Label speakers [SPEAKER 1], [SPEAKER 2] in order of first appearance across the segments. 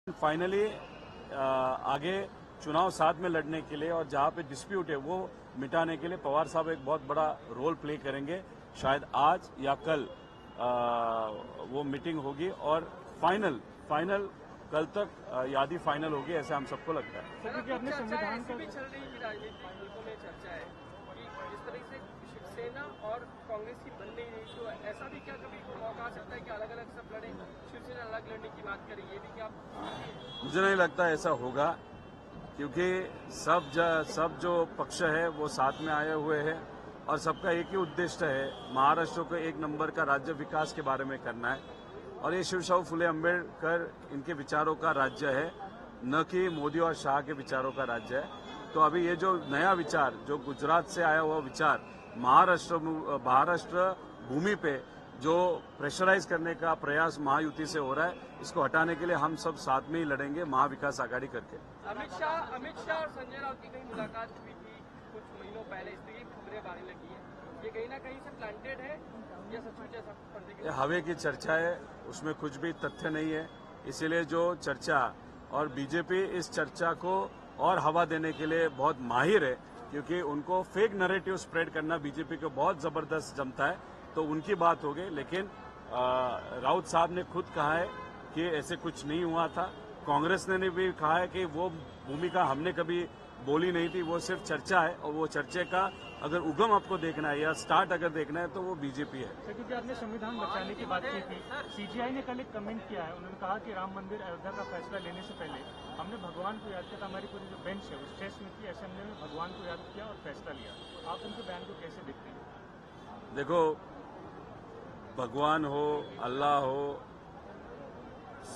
[SPEAKER 1] Finally आगे चुनाव साथ में लड़ने के लिए और जहां पे डिस्प्यूट है वो मिटाने के लिए पवार साहब एक बहुत बड़ा रोल प्ले करेंगे। शायद आज या कल वो मीटिंग होगी और फाइनल कल तक यादी फाइनल होगी, ऐसा हम सबको लगता है।
[SPEAKER 2] क्योंकि अपने संविधान का
[SPEAKER 3] भी चल रही है, राजनीतिक हलकों में चर्चा है कि जिस तरह से शिवसेना और कांग्रेस की बन नहीं रही, तो ऐसा भी क्या कभी मौका आ सकता है कि अलग अलग सब लड़े, शिवसेना अलग लड़ने की बात करें, ये भी क्या?
[SPEAKER 1] मुझे नहीं लगता ऐसा होगा, क्योंकि सब जो पक्ष है वो साथ में आए हुए हैं और सबका एक ही उद्देश्य है, महाराष्ट्र को एक नंबर का राज्य विकास के बारे में करना है। और ये शिवशाहू फुले अम्बेडकर इनके विचारों का राज्य है, न कि मोदी और शाह के विचारों का राज्य है। तो अभी ये जो नया विचार, जो गुजरात से आया हुआ विचार, महाराष्ट्र भूमि पे जो प्रेशराइज करने का प्रयास महायुति से हो रहा है, इसको हटाने के लिए हम सब साथ में ही लड़ेंगे, महाविकास आघाड़ी करके।
[SPEAKER 3] अमित शाह और संजय राउत की कहीं मुलाकात हुई थी कुछ महीनों पहले, इसलिए खबरें बाहर लगी है, ये कहीं ना कहीं से प्लांटेड है या सचमुच ऐसा पर्दे के?
[SPEAKER 1] हवे की चर्चा है, उसमें कुछ भी तथ्य नहीं है। इसीलिए जो चर्चा, और बीजेपी इस चर्चा को और हवा देने के लिए बहुत माहिर है, क्योंकि उनको फेक नैरेटिव स्प्रेड करना बीजेपी को बहुत जबरदस्त जमता है, तो उनकी बात हो गई। लेकिन राउत साहब ने खुद कहा है कि ऐसे कुछ नहीं हुआ था। कांग्रेस ने भी कहा है कि वो भूमिका हमने कभी बोली नहीं थी, वो सिर्फ चर्चा है। और वो चर्चे का अगर उगम आपको देखना है या स्टार्ट अगर देखना है तो वो बीजेपी है।
[SPEAKER 2] क्योंकि आपने संविधान बचाने की बात की थी, सीजीआई ने कल एक कमेंट किया है, उन्होंने कहा कि राम मंदिर अयोध्या का फैसला लेने से पहले हमने भगवान को याद किया था। हमारी पूरी जो बेंच है उस टेस्ट में की असेंबली में भगवान को याद किया और फैसला लिया। आप उनके बयान को कैसे देखते हैं?
[SPEAKER 1] देखो, भगवान हो, अल्लाह हो,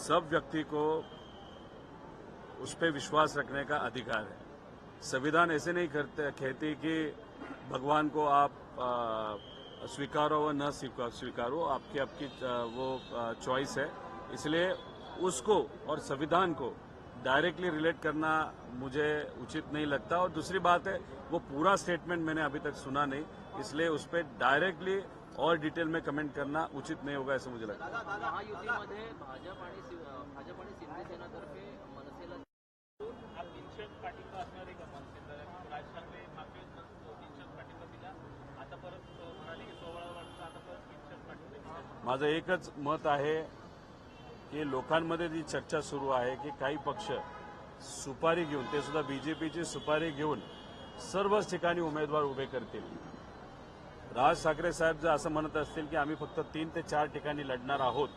[SPEAKER 1] सब व्यक्ति को उस पर विश्वास रखने का अधिकार है। संविधान ऐसे नहीं कहती कि भगवान को आप स्वीकारो व न स्वीकारो, आपकी वो चॉइस है। इसलिए उसको और संविधान को डायरेक्टली रिलेट करना मुझे उचित नहीं लगता। और दूसरी बात है, वो पूरा स्टेटमेंट मैंने अभी तक सुना नहीं, इसलिए उस पर डायरेक्टली और डिटेल में कमेंट करना उचित नहीं होगा, ऐसा मुझे लगता है।
[SPEAKER 4] महायुतीमध्ये भाजप आणि शिंदे सेनातर्फे मनसेला
[SPEAKER 2] पाठिंबा असणार आहे का? मनसेला राज ठाकरे मागच्या बिनशर्त पाठिंबा दिला, आता परत म्हणाले की 16 वाजता आता परत बिनशर्त पाठिंबा दिला.
[SPEAKER 1] माझं एकच मत आहे की लोकांमध्ये जी चर्चा सुरू आहे की काही पक्ष सुपारी घेऊन, ते सुद्धा बीजेपीची सुपारी घेऊन सर्वच ठिकाणी उमेदवार उभे करतील. राज ठाकरे साहेब जर असं म्हणत असतील की आम्ही फक्त 3 ते 4 ठिकाणी लढणार आहोत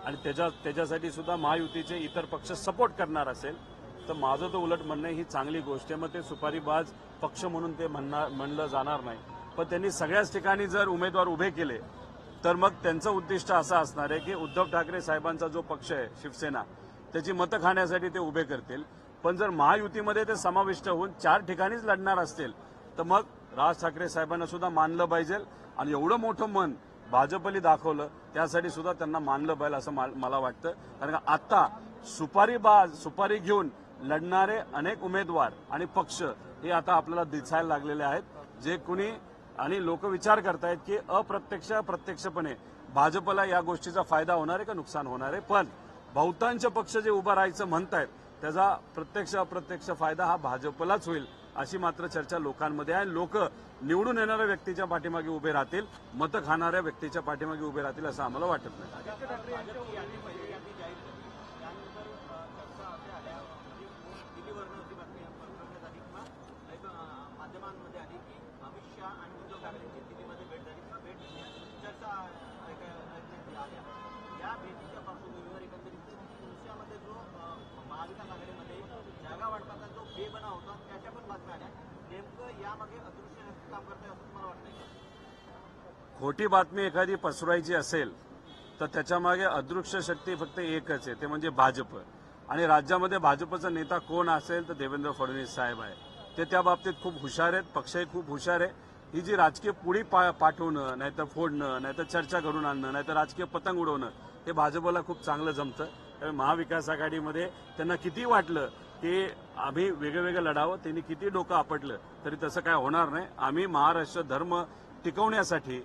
[SPEAKER 1] आणि त्याच्यासाठी सुद्धा महायुतीचे इतर पक्ष सपोर्ट करणार असेल, तर माझं तर उलट म्हणणं ही चांगली गोष्ट आहे. मग ते सुपारीबाज पक्ष म्हणून ते म्हणलं जाणार नाही, पण त्यांनी सगळ्याच ठिकाणी जर उमेदवार उभे केले तर मग त्यांचं उद्दिष्ट असं असणार आहे की उद्धव ठाकरे साहेबांचा जो पक्ष आहे शिवसेना, त्याची मतं खाण्यासाठी ते उभे करतील. पण जर महायुतीमध्ये ते समाविष्ट होऊन 4 ठिकाणीच लढणार असतील तर मग राज ठाकरे साहेबांना सुद्धा मानलं पाहिजे. आणि एवढं मोठं मन भाजपली दाखवलं, त्यासाठी सुद्धा त्यांना मानलं पाहिजे असं मला वाटतं. कारण का आता सुपारी घेऊन लढणारे अनेक उमेदवार आणि पक्ष हे आता आपल्याला दिसायला लागलेले आहेत. जे कुणी आणि लोक विचार करतायत की प्रत्यक्षपणे भाजपला या गोष्टीचा फायदा होणार आहे का नुकसान होणार आहे. पण बहुतांश पक्ष जे उभं राहायचं म्हणतायत त्याचा अप्रत्यक्ष फायदा हा भाजपलाच होईल, अशी मात्र चर्चा लोकांमध्ये आहे. लोक निवडून येणाऱ्या व्यक्तीच्या पाठीमागे उभे राहतील, मतं खाणाऱ्या व्यक्तीच्या पाठीमागे उभे राहतील असं आम्हाला वाटत नाही.
[SPEAKER 4] माध्यमांमध्ये आली की अमित शाह आणि उद्धव ठाकरेंची दिल्लीमध्ये भेट झाली, चर्चा आल्या. या भेटीच्या पार्श्वभूमीवर एकंदरीत तुमच्यामध्ये जो महाविकास आघाडीमध्ये जागा वाटपाचा जो बेबना होता त्याच्या पण बातम्या आल्या. नेमकं यामागे अदृश्य शक्ती काम करताय असं तुम्हाला वाटतंय का?
[SPEAKER 1] खोटी बातमी एखादी पसरवायची असेल तर त्याच्यामागे अदृश्य शक्ती फक्त एकच आहे, ते म्हणजे भाजप. आणि राज्यामध्ये भाजपचा नेता कोण असेल तर देवेंद्र फडणवीस साहेब आहे. ते त्या बाबतीत खूप हुशार आहेत, पक्षही खूप हुशार आहे. ही जी राजकीय पुडी पाठवणं, नाहीतर फोडणं, नाहीतर चर्चा घडून आणणं, नाहीतर राजकीय पतंग उडवणं, हे भाजपला खूप चांगलं जमतं. त्यामुळे महाविकास आघाडीमध्ये त्यांना किती वाटलं की आम्ही वेगळं लढावं, त्यांनी किती डोकं आपटलं तरी तसं काय होणार नाही. आम्ही महाराष्ट्र धर्म टिकवण्यासाठी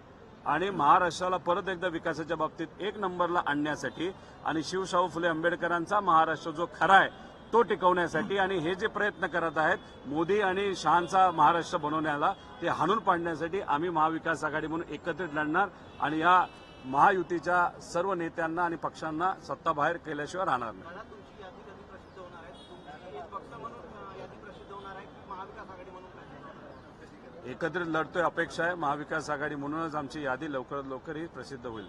[SPEAKER 1] आणि महाराष्ट्राला परत एकदा विकासाच्या बाबतीत एक नंबरला आणण्यासाठी आणि शिवशाहू फुले आंबेडकरांचा महाराष्ट्र जो खरा आहे तो टिकवण्यासाठी आणि हे जे प्रयत्न करत आहेत मोदी आणि शहांचा महाराष्ट्र बनवण्याला ते हाणून पाडण्यासाठी आम्ही महाविकास आघाडी म्हणून एकत्रित लढणार आणि या महायुतीच्या सर्व नेत्यांना आणि पक्षांना सत्ता बाहेर केल्याशिवाय राहणार नाही.
[SPEAKER 4] मला तुमची यादी कधी प्रसिद्ध होणार आहे? तुमची एक पक्ष म्हणून यादी प्रसिद्ध होणार आहे की महाविकास आघाडी म्हणून काय?
[SPEAKER 1] एकत्रित लढतोय अपेक्षा आहे. महाविकास आघाडी म्हणूनच आमची यादी लवकरात लवकर ही प्रसिद्ध होईल.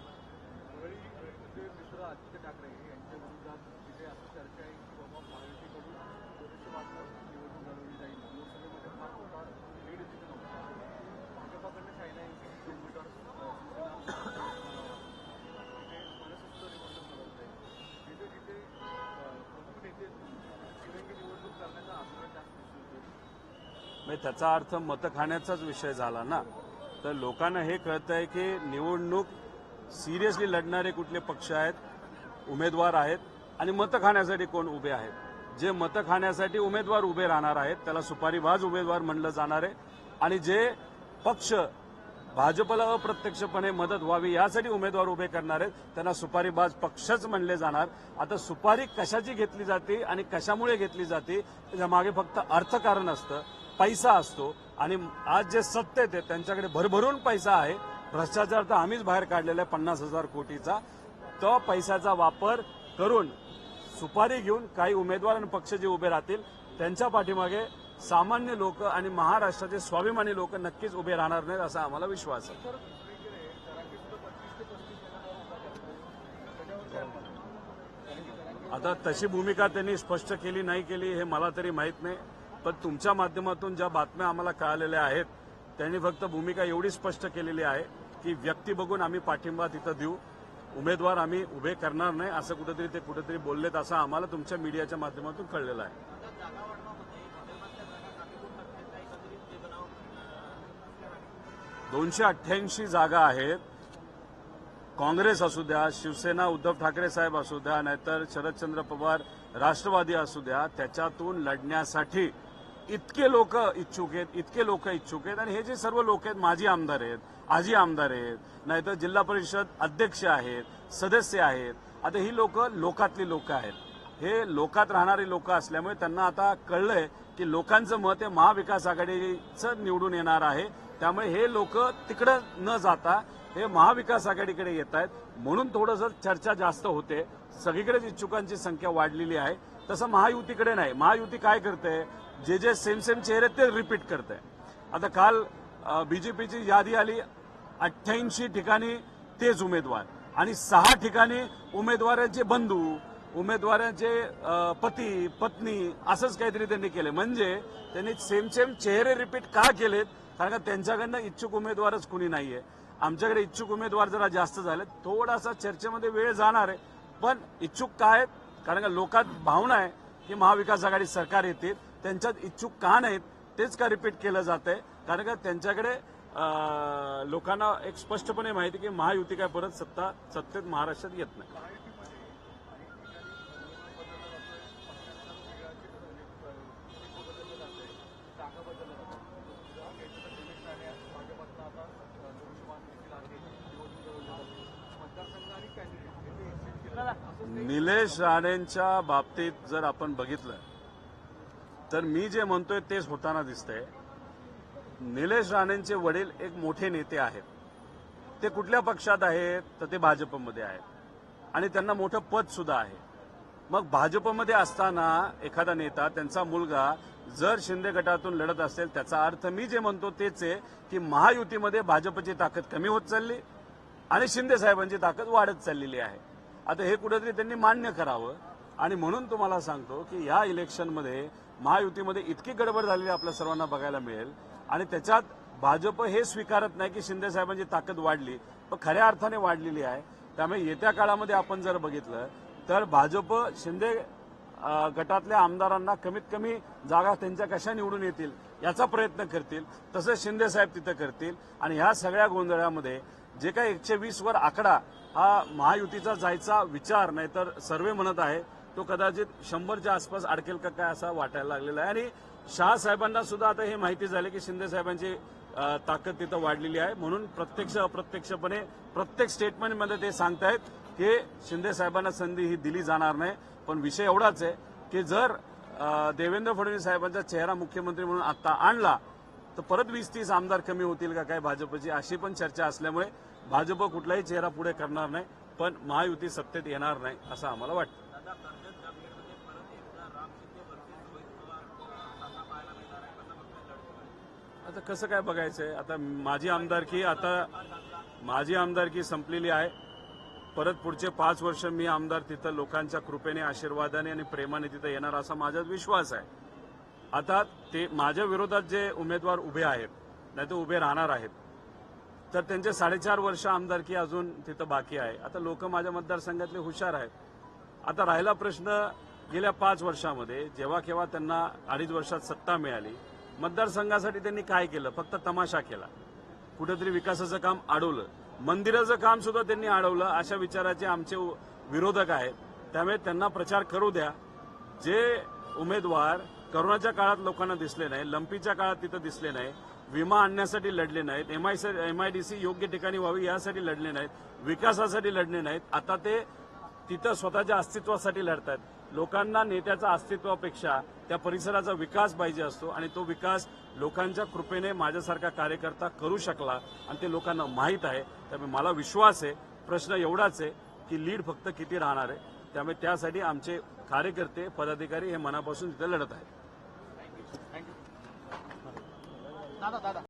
[SPEAKER 1] म्हणजे त्याचा अर्थ मतं खाण्याचाच विषय झाला ना. तर लोकांना हे कळतंय की निवडणूक सिरियसली लढणारे कुठले पक्ष आहेत, उमेदवार आहेत आणि मतं खाण्यासाठी कोण उभे आहेत. जे मतं खाण्यासाठी उमेदवार उभे राहणार आहेत त्याला सुपारीबाज उमेदवार म्हणलं जाणार आहे आणि जे पक्ष भाजपला अप्रत्यक्षपणे मदत व्हावी यासाठी उमेदवार उभे करणार आहेत त्यांना सुपारीबाज पक्षच म्हणले जाणार. आता सुपारी कशाची घेतली जाते आणि कशामुळे घेतली जाते त्याच्या मागे फक्त अर्थकारण असतं, पैसा असतो आणि आज जे सत्तेत आहेत त्यांच्याकडे भरभरून पैसा आहे. भ्रष्टाचार तर आम्हीच बाहेर काढलेला आहे 50,000 कोटीचा. तो पैशाचा वापर करून सुपारी घेऊन काही उमेदवार आणि पक्ष जे उभे राहतील त्यांच्या पाठीमागे सामान्य लोक आणि महाराष्ट्राचे स्वाभिमानी लोक नक्कीच उभे राहणार नाहीत असा आम्हाला विश्वास आहे. आता तशी भूमिका त्यांनी स्पष्ट केली नाही केली हे मला तरी माहीत नाही. पण तुमच्या माध्यमातून ज्या बातम्या आम्हाला कळालेल्या आहेत त्यांनी फक्त भूमिका एवढी स्पष्ट केलेली आहे की व्यक्ती बघून आम्ही पाठिंबा तिथं देऊ, उमेदवार आम्ही उभे करणार नाही असं कुठेतरी बोललेत असं आम्हाला तुमच्या मीडियाच्या माध्यमातून कळलेलं आहे. 288 जागा आहेत. काँग्रेस असू द्या, शिवसेना उद्धव ठाकरे साहेब असू द्या, नाहीतर शरदचंद्र पवार राष्ट्रवादी असू द्या, त्याच्यातून लढण्यासाठी इतके लोक इच्छुक आहेत आणि हे जे सर्व लोक आहेत माजी आमदार आहेत, आजी आमदार आहेत, नाहीतर जिल्हा परिषद अध्यक्ष आहेत, सदस्य आहेत. आता ही लोक लोकातली लोक आहेत. हे लोकात राहणारी लोक असल्यामुळे त्यांना आता कळलंय की लोकांचं मत हे महाविकास आघाडीचं निवडून येणार आहे. त्यामुळे हे लोक तिकडे न जाता हे महाविकास आघाडीकडे येत आहेत म्हणून थोडंसं चर्चा जास्त होते. सगळीकडेच इच्छुकांची संख्या वाढलेली आहे. तसं महायुतीकडे नाही. महायुती काय करते, जे सेम चेहरे ते रिपीट करते. आता काल बीजेपीची यादी आली 88 ठिकाणी तेच उमेदवार आणि 6 ठिकाणी उमेदवारांचे बंधू, उमेदवारांचे पती पत्नी असंच काहीतरी त्यांनी केले. म्हणजे त्यांनी सेम चेहरे रिपीट का केलेत, कारण का त्यांच्याकडनं इच्छुक उमेदवारच कुणी नाहीये. आमच्याकडे इच्छुक उमेदवार जरा जास्त झाले, थोडासा चर्चेमध्ये वेळ जाणार आहे. पण इच्छुक काय आहेत, कारण का लोकात भावना आहे की महाविकास आघाडी सरकार येते, त्यांच्यात इच्छुक का नाहीत तेच का रिपीट केलं जात आहे. कारण का त्यांच्याकडे लोकांना एक स्पष्टपणे माहिती की महायुती काय परत सत्तेत महाराष्ट्रात येत नाही. निलेश राणेंच्या बाबतीत जर आपण बघितलं तर मी जे म्हणतोय तेच होताना दिसतंय. निलेश राणेंचे वडील एक मोठे नेते आहेत. ते कुठल्या पक्षात आहेत तर ते भाजपमध्ये आहेत आणि त्यांना मोठं पद सुद्धा आहे. मग भाजपमध्ये असताना एखादा नेता त्यांचा मुलगा जर शिंदे गटातून लढत असेल त्याचा अर्थ मी जे म्हणतो तेच आहे की महायुतीमध्ये भाजपची ताकद कमी होत चालली आणि शिंदे साहेबांची ताकद वाढत चाललेली आहे. आता हे कुठेतरी त्यांनी मान्य करावं आणि म्हणून तुम्हाला सांगतो की या इलेक्शनमध्ये महायुतीमध्ये इतकी गडबड झालेली आपल्या सर्वांना बघायला मिळेल आणि त्याच्यात भाजप हे स्वीकारत नाही की शिंदे साहेबांची ताकद वाढली, पण खऱ्या अर्थाने वाढलेली आहे. त्यामुळे येत्या काळामध्ये आपण जर बघितलं तर भाजप शिंदे गटातल्या आमदारांना कमीत कमी जागा त्यांच्या कशा निवडून येतील याचा प्रयत्न करतील. तसंच शिंदे साहेब तिथं करतील आणि ह्या सगळ्या गोंधळामध्ये जे काही 120 वर आकडा हा महायुतीचा जायचा विचार नाही तर सर्वे म्हणत आहे तो कदाचित 100च्या आसपास अडकेल का काय असा वाटायला लागलेला आहे. आणि शहा साहेबांना सुद्धा आता हे माहिती झाले की शिंदे साहेबांची ताकद तिथं वाढलेली आहे. म्हणून प्रत्यक्ष अप्रत्यक्षपणे प्रत्येक स्टेटमेंटमध्ये ते सांगतायत की शिंदे साहेबांना संधी ही दिली जाणार नाही. पण विषय एवढाच आहे की जर देवेंद्र फडणवीस साहेबांचा चेहरा मुख्यमंत्री म्हणून आता आणला तर परत 20-30 आमदार कमी होतील का काय भाजपची, अशी पण चर्चा असल्यामुळे भाजप कुठलाही चेहरा पुढे करणार नाही. पण महायुती सत्तेत येणार नाही असं आम्हाला वाटतं.
[SPEAKER 4] दादा, कर्जत जामखेडमध्ये परत एकदा राम शिंदे वर्सेस रोहित पवार सामना पाहायला मिळणार आहे. कसं बघताय लढत?
[SPEAKER 1] आता कसं काय बघायचंय, आता माझी आमदारकी संपलेली आहे. परत पुढचे 5 वर्ष मी आमदार तिथं लोकांच्या कृपेने, आशीर्वादाने आणि प्रेमाने तिथं येणार असा माझा विश्वास आहे. आता ते माझ्या विरोधात जे उमेदवार उभे आहेत नाही तर उभे राहणार आहेत तर त्यांचे 4.5 वर्ष आमदारकी अजून तिथं बाकी आहे. आता लोक माझ्या मतदारसंघातले हुशार आहेत. आता राहिला प्रश्न, गेल्या 5 वर्षामध्ये जेव्हा केव्हा त्यांना 2.5 वर्षात सत्ता मिळाली, मतदारसंघासाठी त्यांनी काय केलं? फक्त तमाशा केला. कुठेतरी विकासाचं काम अडवलं, मंदिराचं काम सुद्धा त्यांनी अडवलं. अशा विचाराचे आमचे विरोधक आहेत. त्यामुळे त्यांना प्रचार करू द्या. जे उमेदवार करोनाच्या काळात लोकांना दिसले नाही, लंपीच्या काळात तिथं दिसले नाही, विमा आणण्यासाठी लढले नाहीत, MIDC योग्य ठिकाणी व्हावी यासाठी लढले नाहीत, विकासासाठी लढले नाहीत, आता ते तिथं स्वतःच्या अस्तित्वासाठी लढतात. लोकांना नेत्याच्या अस्तित्वापेक्षा त्या परिसराचा विकास पाहिजे असतो आणि तो विकास लोकांच्या कृपेने माझ्यासारखा कार्यकर्ता करू शकला आणि ते लोकांना माहीत आहे. त्यामुळे मला विश्वास आहे. प्रश्न एवढाच आहे की लीड फक्त किती राहणार आहे. त्यामुळे त्यासाठी आमचे कार्यकर्ते, पदाधिकारी हे मनापासून तिथे लढत आहेत.
[SPEAKER 4] दादा